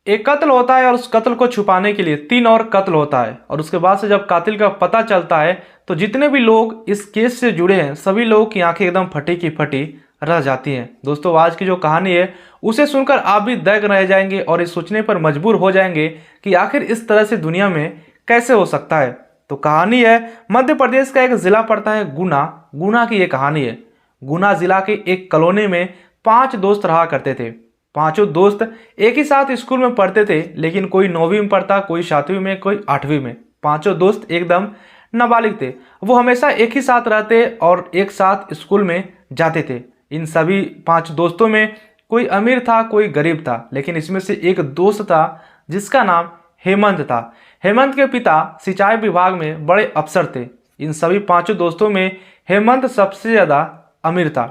एक कत्ल होता है और उस कत्ल को छुपाने के लिए 3 और कत्ल होता है, और उसके बाद से जब कातिल का पता चलता है तो जितने भी लोग इस केस से जुड़े हैं सभी लोगों की आंखें एकदम फटी की फटी रह जाती हैं। दोस्तों, आज की जो कहानी है उसे सुनकर आप भी दंग रह जाएंगे और इस सोचने पर मजबूर हो जाएंगे कि आखिर इस तरह से दुनिया में कैसे हो सकता है। तो कहानी है मध्य प्रदेश का एक जिला पड़ता है गुना। गुना की ये कहानी है। गुना जिला के एक कॉलोनी में 5 दोस्त रहा करते थे। पांचों दोस्त एक ही साथ स्कूल में पढ़ते थे, लेकिन कोई 9वीं में पढ़ता, कोई 7वीं में, कोई 8वीं में। पांचों दोस्त एकदम नाबालिग थे। वो हमेशा एक ही साथ रहते और एक साथ स्कूल में जाते थे। इन सभी 5 दोस्तों में कोई अमीर था, कोई गरीब था, लेकिन इसमें से एक दोस्त था जिसका नाम हेमंत था। हेमंत के पिता सिंचाई विभाग में बड़े अफसर थे। इन सभी 5 दोस्तों में हेमंत सबसे ज़्यादा अमीर था।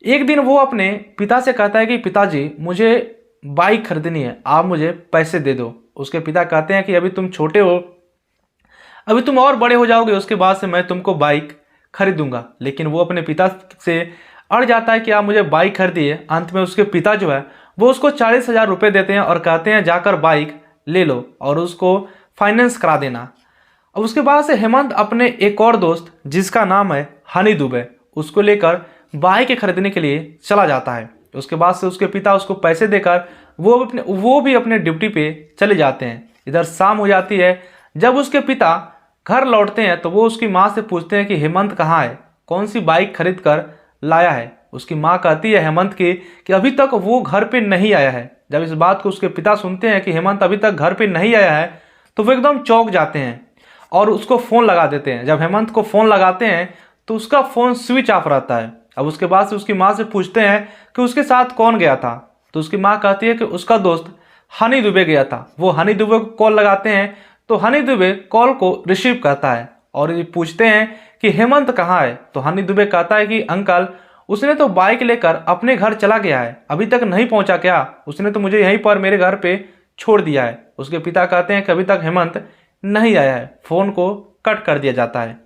एक दिन वो अपने पिता से कहता है कि पिताजी, मुझे बाइक खरीदनी है, आप मुझे पैसे दे दो। उसके पिता कहते हैं कि अभी तुम छोटे हो, अभी तुम और बड़े हो जाओगे, उसके बाद से मैं तुमको बाइक खरीदूंगा। लेकिन वो अपने पिता से अड़ जाता है कि आप मुझे बाइक खरीदिए। अंत में उसके पिता जो है वो उसको 40,000 रुपये देते हैं और कहते हैं जाकर बाइक ले लो और उसको फाइनेंस करा देना। अब उसके बाद से हेमंत अपने एक और दोस्त जिसका नाम है हनी दुबे, उसको लेकर बाइक खरीदने के लिए चला जाता है। उसके बाद से उसके पिता उसको पैसे देकर वो भी अपने ड्यूटी पे चले जाते हैं। इधर शाम हो जाती है। जब उसके पिता घर लौटते हैं तो वो उसकी माँ से पूछते हैं कि हेमंत कहाँ है, कौन सी बाइक खरीद कर लाया है। उसकी माँ कहती है हेमंत की कि अभी तक वो घर पे नहीं आया है। जब इस बात को उसके पिता सुनते हैं कि हेमंत अभी तक घर पे नहीं आया है तो वो एकदम चौंक जाते हैं और उसको फ़ोन लगा देते हैं। जब हेमंत को फ़ोन लगाते हैं तो उसका फ़ोन स्विच ऑफ रहता है। अब उसके बाद से उसकी माँ से पूछते हैं कि उसके साथ कौन गया था, तो उसकी माँ कहती है कि उसका दोस्त हनी दुबे गया था। वो हनी दुबे को कॉल लगाते हैं तो हनी दुबे कॉल को रिसीव करता है और ये पूछते हैं कि हेमंत कहाँ है। तो हनी दुबे कहता है कि अंकल, उसने तो बाइक लेकर अपने घर चला गया है, अभी तक नहीं पहुंचा क्या? उसने तो मुझे यहीं पर मेरे घर पे छोड़ दिया है। उसके पिता कहते हैं कि अभी तक हेमंत नहीं आया है। फ़ोन को कट कर दिया जाता है।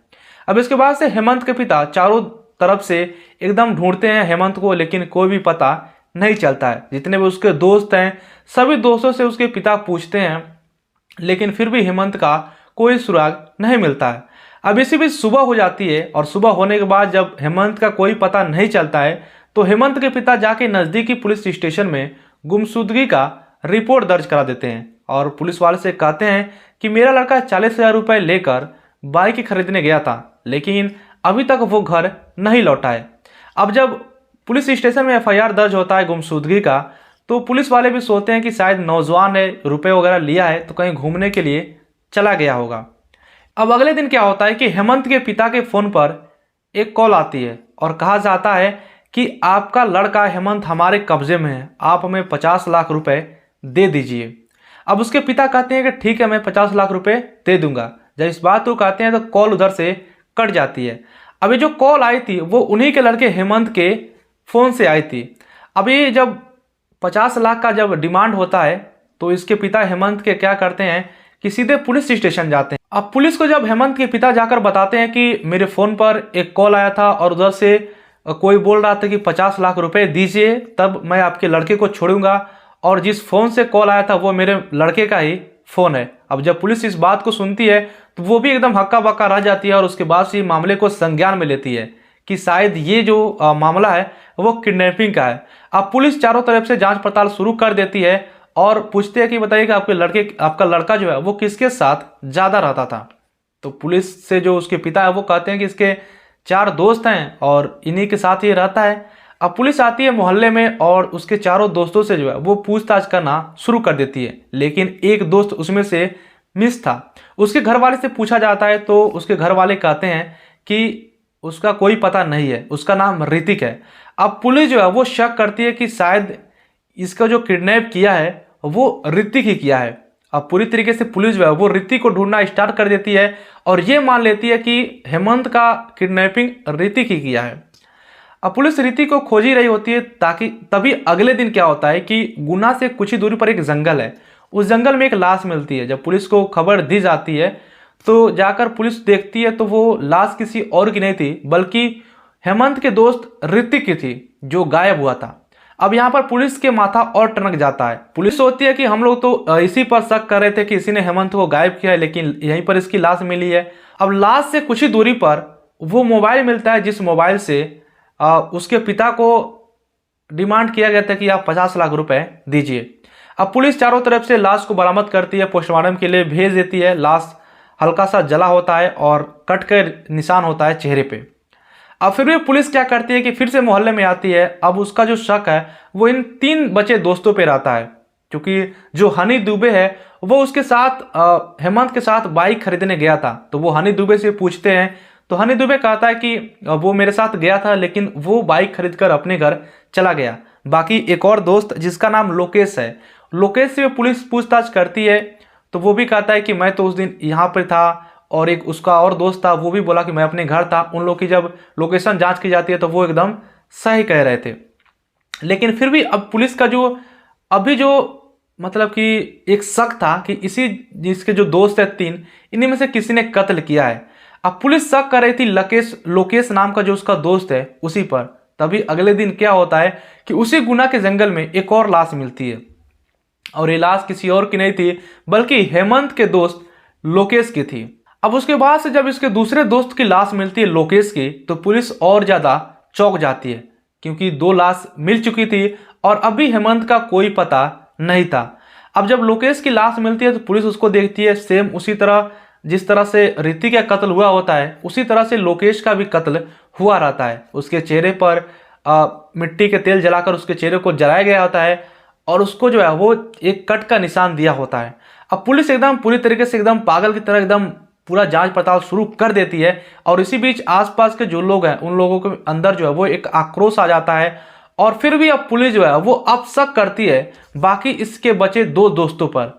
अब इसके बाद से हेमंत के पिता चारों तरफ से एकदम ढूंढते हैं हेमंत को, लेकिन कोई भी पता नहीं चलता है। जितने भी उसके दोस्त हैं सभी दोस्तों से उसके पिता पूछते हैं, लेकिन फिर भी हेमंत का कोई सुराग नहीं मिलता है। अब इसी बीच सुबह हो जाती है और सुबह होने के बाद जब हेमंत का कोई पता नहीं चलता है तो हेमंत के पिता जाके नज़दीकी पुलिस स्टेशन में गुमशुदगी का रिपोर्ट दर्ज करा देते हैं और पुलिस वाले से कहते हैं कि मेरा लड़का 40,000 रुपये लेकर बाइक खरीदने गया था, लेकिन अभी तक वो घर नहीं लौटा है। अब जब पुलिस स्टेशन में एफआईआर दर्ज होता है गुमशुदगी का, तो पुलिस वाले भी सोचते हैं कि शायद नौजवान ने रुपए वगैरह लिया है तो कहीं घूमने के लिए चला गया होगा। अब अगले दिन क्या होता है कि हेमंत के पिता के फ़ोन पर एक कॉल आती है और कहा जाता है कि आपका लड़का हेमंत हमारे कब्जे में है, आप हमें 50 लाख रुपए दे दीजिए। अब उसके पिता कहते हैं कि ठीक है, मैं 50 लाख रुपए दे दूंगा। जब इस बात को कहते हैं तो कॉल उधर से कट जाती है। अभी जो कॉल आई थी वो उन्हीं के लड़के हेमंत के फ़ोन से आई थी। अभी जब 50 लाख का जब डिमांड होता है तो इसके पिता हेमंत के क्या करते हैं कि सीधे पुलिस स्टेशन जाते हैं। अब पुलिस को जब हेमंत के पिता जाकर बताते हैं कि मेरे फ़ोन पर एक कॉल आया था और उधर से कोई बोल रहा था कि 50 लाख रुपए दीजिए तब मैं आपके लड़के को छोड़ूंगा, और जिस फ़ोन से कॉल आया था वो मेरे लड़के का ही फ़ोन है। अब जब पुलिस इस बात को सुनती है तो वो भी एकदम हक्का बक्का रह जाती है और उसके बाद से मामले को संज्ञान में लेती है कि शायद ये जो मामला है वो किडनैपिंग का है। अब पुलिस चारों तरफ से जांच पड़ताल शुरू कर देती है और पूछते हैं कि बताइए कि आपका लड़का जो है वो किसके साथ ज़्यादा रहता था। तो पुलिस से जो उसके पिता है वो कहते हैं कि इसके 4 दोस्त हैं और इन्हीं के साथ ये रहता है। अब पुलिस आती है मोहल्ले में और उसके चारों दोस्तों से जो है वो पूछताछ करना शुरू कर देती है, लेकिन एक दोस्त उसमें से मिस था। उसके घर वाले से पूछा जाता है तो उसके घर वाले कहते हैं कि उसका कोई पता नहीं है, उसका नाम ऋतिक है। अब पुलिस जो है वो शक करती है कि शायद इसका जो किडनैप किया है वो ऋतिक ही किया है। अब पूरी तरीके से पुलिस जो है वो ऋतिक को ढूंढना स्टार्ट कर देती है और ये मान लेती है कि हेमंत का किडनैपिंग ऋतिक ही किया है। अब पुलिस ऋतिक को खोज ही रही होती है ताकि तभी अगले दिन क्या होता है कि गुना से कुछ ही दूरी पर एक जंगल है, उस जंगल में एक लाश मिलती है। जब पुलिस को खबर दी जाती है तो जाकर पुलिस देखती है तो वो लाश किसी और की नहीं थी बल्कि हेमंत के दोस्त ऋतिक की थी जो गायब हुआ था। अब यहाँ पर पुलिस के माथा और टनक जाता है। पुलिस सोचती है कि हम लोग तो इसी पर शक कर रहे थे कि इसी ने हेमंत को गायब किया है, लेकिन यहीं पर इसकी लाश मिली है। अब लाश से कुछ ही दूरी पर वो मोबाइल मिलता है जिस मोबाइल से उसके पिता को डिमांड किया गया था कि आप 50 लाख रुपए दीजिए। अब पुलिस चारों तरफ से लाश को बरामद करती है, पोस्टमार्टम के लिए भेज देती है। लाश हल्का सा जला होता है और कट कर निशान होता है चेहरे पे। अब फिर भी पुलिस क्या करती है कि फिर से मोहल्ले में आती है। अब उसका जो शक है वो इन 3 बचे दोस्तों पे रहता है, क्योंकि जो हनी दुबे है वो उसके साथ हेमंत के साथ बाइक खरीदने गया था। तो वो हनी दुबे से पूछते हैं, तो हनी दुबे कहता है कि वो मेरे साथ गया था लेकिन वो बाइक खरीद कर अपने घर चला गया। बाकी एक और दोस्त जिसका नाम लोकेश है, लोकेश से पुलिस पूछताछ करती है तो वो भी कहता है कि मैं तो उस दिन यहाँ पर था, और एक उसका और दोस्त था वो भी बोला कि मैं अपने घर था। उन लोग की जब लोकेशन जांच की जाती है तो वो एकदम सही कह रहे थे। लेकिन फिर भी अब पुलिस का जो अभी जो मतलब कि एक शक था कि इसी जिसके जो दोस्त है 3, इन्हीं में से किसी ने कत्ल किया है। अब पुलिस शक कर रही थी लोकेश नाम का जो उसका दोस्त है उसी पर। तभी अगले दिन क्या होता है कि उसी गुना के जंगल में एक और लाश मिलती है, और ये लाश किसी और की नहीं थी बल्कि हेमंत के दोस्त लोकेश की थी। अब उसके बाद से जब इसके दूसरे दोस्त की लाश मिलती है लोकेश की, तो पुलिस और ज्यादा चौंक जाती है, क्योंकि 2 लाश मिल चुकी थी और अभी हेमंत का कोई पता नहीं था। अब जब लोकेश की लाश मिलती है तो पुलिस उसको देखती है, सेम उसी तरह जिस तरह से ऋतिक का कत्ल हुआ होता है उसी तरह से लोकेश का भी कत्ल हुआ रहता है। उसके चेहरे पर मिट्टी के तेल जलाकर उसके चेहरे को जलाया गया होता है और उसको जो है वो एक कट का निशान दिया होता है। अब पुलिस एकदम पूरी तरीके से एकदम पागल की तरह एकदम पूरा जांच पड़ताल शुरू कर देती है, और इसी बीच आसपास के जो लोग हैं उन लोगों के अंदर जो है वो एक आक्रोश आ जाता है। और फिर भी अब पुलिस जो है वो अब शक करती है बाकी इसके बचे 2 दोस्तों पर।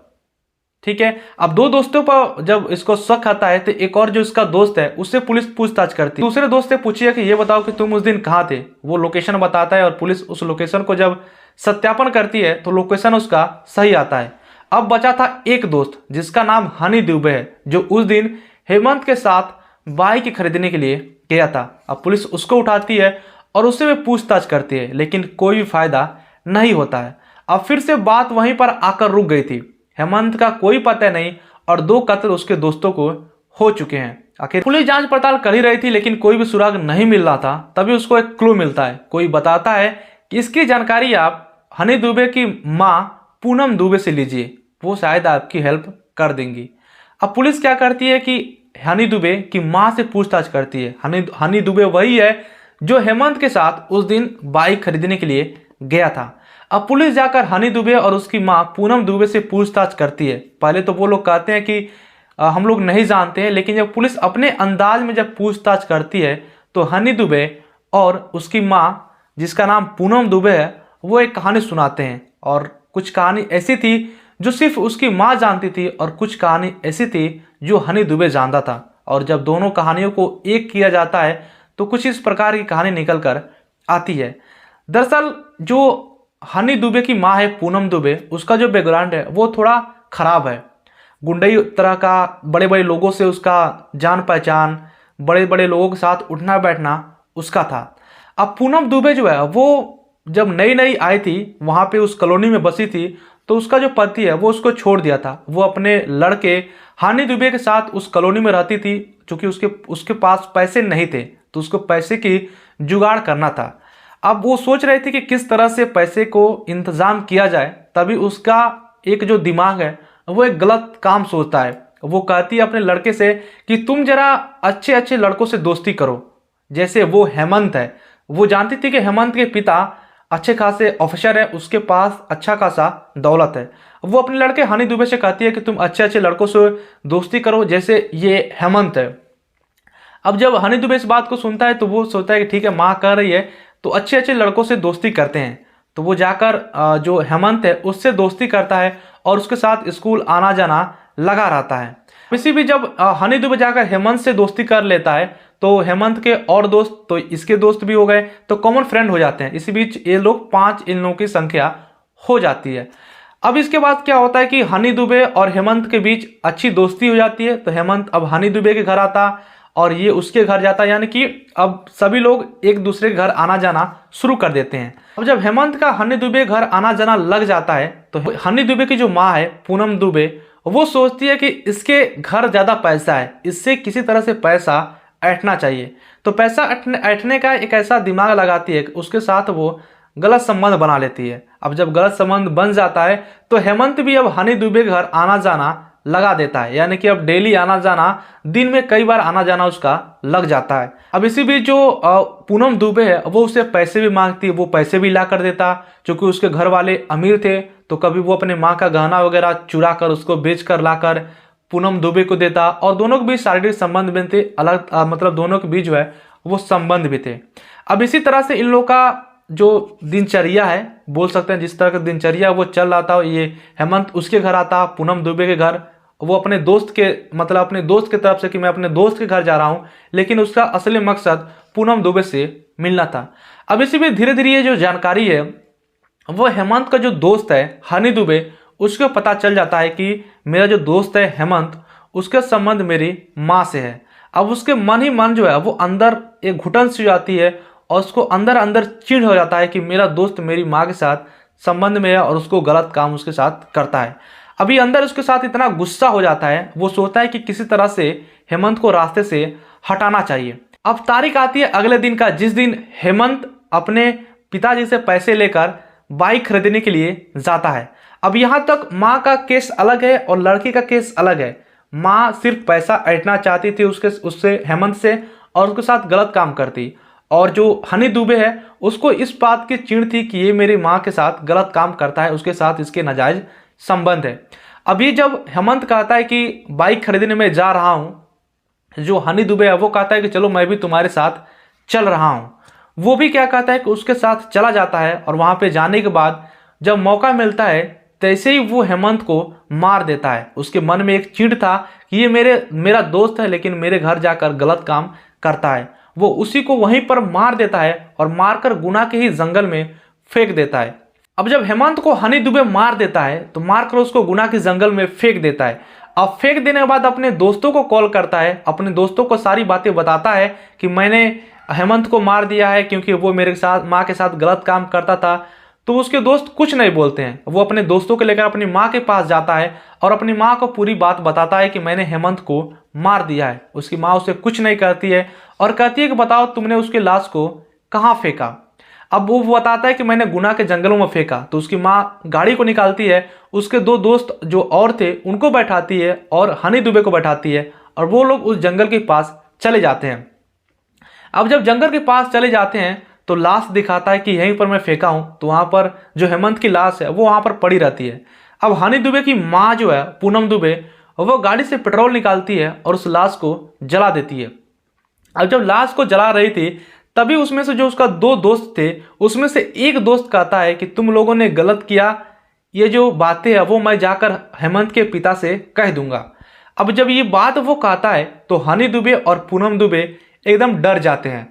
ठीक है, अब 2 दोस्तों पर जब इसको शक आता है तो एक और जो इसका दोस्त है उससे पुलिस पूछताछ करती है। दूसरे दोस्त से पूछिए कि ये बताओ कि तुम उस दिन कहाँ थे। वो लोकेशन बताता है और पुलिस उस लोकेशन को जब सत्यापन करती है तो लोकेशन उसका सही आता है। अब बचा था एक दोस्त जिसका नाम हनी दुबे है, जो उस दिन हेमंत के साथ बाइक खरीदने के लिए गया था। अब पुलिस उसको उठाती है और उससे भी पूछताछ करती है, लेकिन कोई भी फायदा नहीं होता है। अब फिर से बात वहीं पर आकर रुक गई थी। हेमंत का कोई पता नहीं और 2 कत्ल उसके दोस्तों को हो चुके हैं। आखिर पुलिस जांच पड़ताल कर ही रही थी लेकिन कोई भी सुराग नहीं मिल रहा था। तभी उसको एक क्लू मिलता है, कोई बताता है कि इसकी जानकारी आप हनी दुबे की माँ पूनम दुबे से लीजिए, वो शायद आपकी हेल्प कर देंगी। अब पुलिस क्या करती है कि हनी दुबे की माँ से पूछताछ करती है। हनी दुबे वही है जो हेमंत के साथ उस दिन बाइक खरीदने के लिए गया था। अब पुलिस जाकर हनी दुबे और उसकी माँ पूनम दुबे से पूछताछ करती है। पहले तो वो लोग कहते हैं कि हम लोग नहीं जानते हैं, लेकिन जब पुलिस अपने अंदाज में जब पूछताछ करती है तो हनी दुबे और उसकी माँ जिसका नाम पूनम दुबे है वो एक कहानी सुनाते हैं। और कुछ कहानी ऐसी थी जो सिर्फ उसकी माँ जानती थी और कुछ कहानी ऐसी थी जो हनी दुबे जानता था। और जब दोनों कहानियों को एक किया जाता है तो कुछ इस प्रकार की कहानी निकल कर आती है। दरअसल जो हनी दुबे की माँ है पूनम दुबे, उसका जो बैकग्राउंड है वो थोड़ा खराब है। गुंडई तरह का, बड़े बड़े लोगों से उसका जान पहचान, बड़े बड़े लोगों के साथ उठना बैठना उसका था। अब पूनम दुबे जो है वो जब नई नई आई थी वहाँ पे उस कॉलोनी में बसी थी, तो उसका जो पति है वो उसको छोड़ दिया था। वो अपने लड़के हनी दुबे के साथ उस कॉलोनी में रहती थी, क्योंकि उसके पास पैसे नहीं थे तो उसको पैसे की जुगाड़ करना था। अब वो सोच रही थी कि किस तरह से पैसे को इंतजाम किया जाए। तभी उसका एक जो दिमाग है वो एक गलत काम सोचता है। वो कहती है अपने लड़के से कि तुम जरा अच्छे अच्छे लड़कों से दोस्ती करो, जैसे वो हेमंत है। वो जानती थी कि हेमंत के पिता अच्छे खासे ऑफिसर है, उसके पास अच्छा खासा दौलत है। वो अपने लड़के हनी दुबे से कहती है कि तुम अच्छे अच्छे लड़कों से दोस्ती करो जैसे ये हेमंत है। अब जब हनी दुबे इस बात को सुनता है तो वो सोचता है कि ठीक है माँ कह रही है तो अच्छे अच्छे लड़कों से दोस्ती करते हैं। तो वो जाकर जो हेमंत है उससे दोस्ती करता है और उसके साथ स्कूल आना जाना लगा रहता है। इसी भी जब हनी दुबे जाकर हेमंत से दोस्ती कर लेता है तो हेमंत के और दोस्त तो इसके दोस्त भी हो गए, तो कॉमन फ्रेंड हो जाते हैं। इसी बीच ये लोग 5 इन लोगों की संख्या हो जाती है। अब इसके बाद क्या होता है कि हनी दुबे और हेमंत के बीच अच्छी दोस्ती हो जाती है। तो हेमंत अब हनी दुबे के घर आता और ये उसके घर जाता है, यानी कि अब सभी लोग एक दूसरे के घर आना जाना शुरू कर देते हैं। अब जब हेमंत का हनी दुबे घर आना जाना लग जाता है तो हनी दुबे की जो माँ है पूनम दुबे, वो सोचती है कि इसके घर ज़्यादा पैसा है, इससे किसी तरह से पैसा ऐंठना चाहिए। तो पैसा ऐंठने का एक ऐसा दिमाग लगाती है कि उसके साथ वो गलत संबंध बना लेती है। अब जब गलत संबंध बन जाता है तो हेमंत भी अब हनी दुबे के घर आना जाना लगा देता है, यानी कि अब डेली आना जाना, दिन में कई बार आना जाना उसका लग जाता है। अब इसी बीच जो पूनम दुबे है वो उससे पैसे भी मांगती है, वो पैसे भी ला कर देता, क्योंकि उसके घर वाले अमीर थे। तो कभी वो अपने माँ का गहना वगैरह चुरा कर उसको बेच कर लाकर पूनम दुबे को देता, और दोनों के बीच शारीरिक संबंध भी थे, अलग मतलब दोनों के बीच जो है वो संबंध भी थे। अब इसी तरह से इन लोगों का जो दिनचर्या है, बोल सकते हैं जिस तरह का दिनचर्या वो चल रहा था, ये हेमंत उसके घर आता, पूनम दुबे के घर, वो अपने दोस्त के मतलब अपने दोस्त की तरफ से कि मैं अपने दोस्त के घर जा रहा हूँ, लेकिन उसका असली मकसद पूनम दुबे से मिलना था। अब इसी में धीरे धीरे ये जो जानकारी है वो हेमंत का जो दोस्त है हनी दुबे, उसको पता चल जाता है कि मेरा जो दोस्त है हेमंत, उसका संबंध मेरी माँ से है। अब उसके मन ही मन जो है वो अंदर एक घुटन सी जाती है और उसको अंदर अंदर चिढ़ हो जाता है कि मेरा दोस्त मेरी माँ के साथ संबंध में है और उसको गलत काम उसके साथ करता है। अभी अंदर उसके साथ इतना गुस्सा हो जाता है, वो सोचता है कि किसी तरह से हेमंत को रास्ते से हटाना चाहिए। अब तारीख आती है अगले दिन का, जिस दिन हेमंत अपने पिताजी से पैसे लेकर बाइक खरीदने के लिए जाता है। अब यहाँ तक माँ का केस अलग है और लड़की का केस अलग है। माँ सिर्फ पैसा ऐंठना चाहती थी उससे हेमंत से, और उसके साथ गलत काम करती, और जो हनी दुबे है उसको इस बात की चिढ़ थी कि ये मेरी माँ के साथ गलत काम करता है, उसके साथ इसके नाजायज संबंध है। अभी जब हेमंत कहता है कि बाइक खरीदने में जा रहा हूँ, जो हनी दुबे है वो कहता है कि चलो मैं भी तुम्हारे साथ चल रहा हूँ। वो भी क्या कहता है कि उसके साथ चला जाता है, और वहाँ पे जाने के बाद जब मौका मिलता है तैसे ही वो हेमंत को मार देता है। उसके मन में एक चिढ़ था कि ये मेरा दोस्त है लेकिन मेरे घर जाकर गलत काम करता है, वो उसी को वहीं पर मार देता है और मारकर गुना के ही जंगल में फेंक देता है। अब जब हेमंत को हनी दुबे मार देता है तो मारकर उसको गुना के जंगल में फेंक देता है। अब फेंक देने के बाद अपने दोस्तों को कॉल करता है, अपने दोस्तों को सारी बातें बताता है कि मैंने हेमंत को मार दिया है क्योंकि वो मेरे साथ माँ के साथ गलत काम करता था। तो उसके दोस्त कुछ नहीं बोलते हैं, वो अपने दोस्तों को लेकर अपनी माँ के पास जाता है और अपनी माँ को पूरी बात बताता है कि मैंने हेमंत को मार दिया है। उसकी माँ उसे कुछ नहीं कहती है और कहती है कि बताओ तुमने उसके लाश को कहाँ फेंका। अब वो बताता है कि मैंने गुना के जंगलों में फेंका। तो उसकी माँ गाड़ी को निकालती है, उसके दो दोस्त जो और थे उनको बैठाती है और हनी दुबे को बैठाती है, और वो लोग उस जंगल के पास चले जाते हैं। अब जब जंगल के पास चले जाते हैं तो लाश दिखाता है कि यहीं पर मैं फेंका हूँ। तो वहाँ पर जो हेमंत की लाश है वो वहाँ पर पड़ी रहती है। अब हनी दुबे की माँ जो है पूनम दुबे, वो गाड़ी से पेट्रोल निकालती है और उस लाश को जला देती है। अब जब लाश को जला रही थी तभी उसमें से जो उसका दो दोस्त थे उसमें से एक दोस्त कहता है कि तुम लोगों ने गलत किया, ये जो बातें है वो मैं जाकर हेमंत के पिता से कह दूंगा। अब जब ये बात वो कहता है तो हनी दुबे और पूनम दुबे एकदम डर जाते हैं,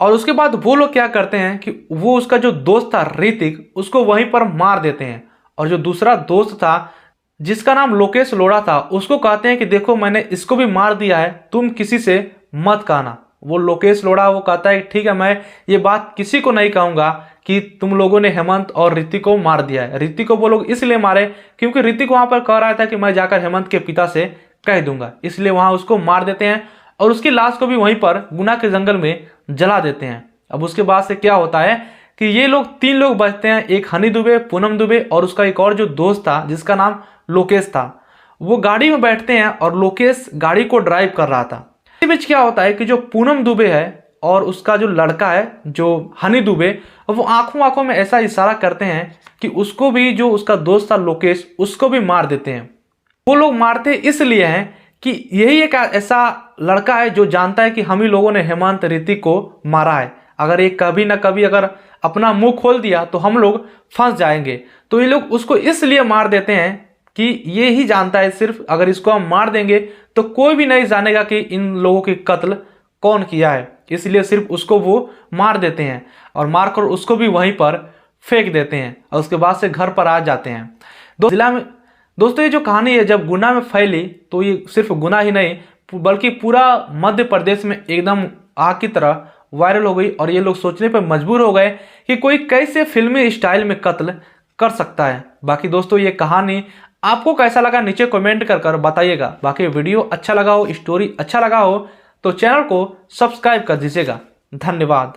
और उसके बाद वो लोग क्या करते हैं कि वो उसका जो दोस्त था ऋतिक, उसको वहीं पर मार देते हैं। और जो दूसरा दोस्त था जिसका नाम लोकेश लोढ़ा था, उसको कहते हैं कि देखो मैंने इसको भी मार दिया है, तुम किसी से मत कहना। वो लोकेश लोढ़ा वो कहता है ठीक है, मैं ये बात किसी को नहीं कहूँगा कि तुम लोगों ने हेमंत और ऋतिक को मार दिया है। ऋतिक को वो लोग इसलिए मारे क्योंकि ऋतिक वहाँ पर कह रहा था कि मैं जाकर हेमंत के पिता से कह दूंगा, इसलिए वहाँ उसको मार देते हैं और उसकी लाश को भी वहीं पर गुना के जंगल में जला देते हैं। अब उसके बाद से क्या होता है कि ये लोग 3 लोग बचते हैं, एक हनी दुबे, पूनम दुबे और उसका एक और जो दोस्त था जिसका नाम लोकेश था। वो गाड़ी में बैठते हैं और लोकेश गाड़ी को ड्राइव कर रहा था। इस बीच क्या होता है कि जो पूनम दुबे है और उसका जो लड़का है जो हनी दुबे, वो आंखों में ऐसा इशारा करते हैं कि उसको भी, जो उसका दोस्त था लोकेश, उसको भी मार देते हैं। वो लोग मारते इसलिए हैं कि यही एक ऐसा लड़का है जो जानता है कि हम ही लोगों ने हेमंत ऋतिक को मारा है। अगर ये कभी ना कभी अगर अपना मुंह खोल दिया तो हम लोग फंस जाएंगे। तो ये लोग उसको इसलिए मार देते हैं कि ये ही जानता है सिर्फ अगर इसको हम मार देंगे तो कोई भी नहीं जानेगा कि इन लोगों की कत्ल कौन किया है, इसलिए सिर्फ उसको वो मार देते हैं और मारकर उसको भी वहीं पर फेंक देते हैं और उसके बाद से घर पर आ जाते हैं। जिला में दोस्तों ये जो कहानी है जब गुना में फैली तो ये सिर्फ गुना ही नहीं, बल्कि पूरा मध्य प्रदेश में एकदम आग की तरह वायरल हो गई और ये लोग सोचने पर मजबूर हो गए कि कोई कैसे फिल्मी स्टाइल में कत्ल कर सकता है। बाकी दोस्तों ये कहानी आपको कैसा लगा नीचे कमेंट कर बताइएगा। बाकी वीडियो अच्छा लगा हो, स्टोरी अच्छा लगा हो तो चैनल को सब्सक्राइब कर दीजिएगा। धन्यवाद।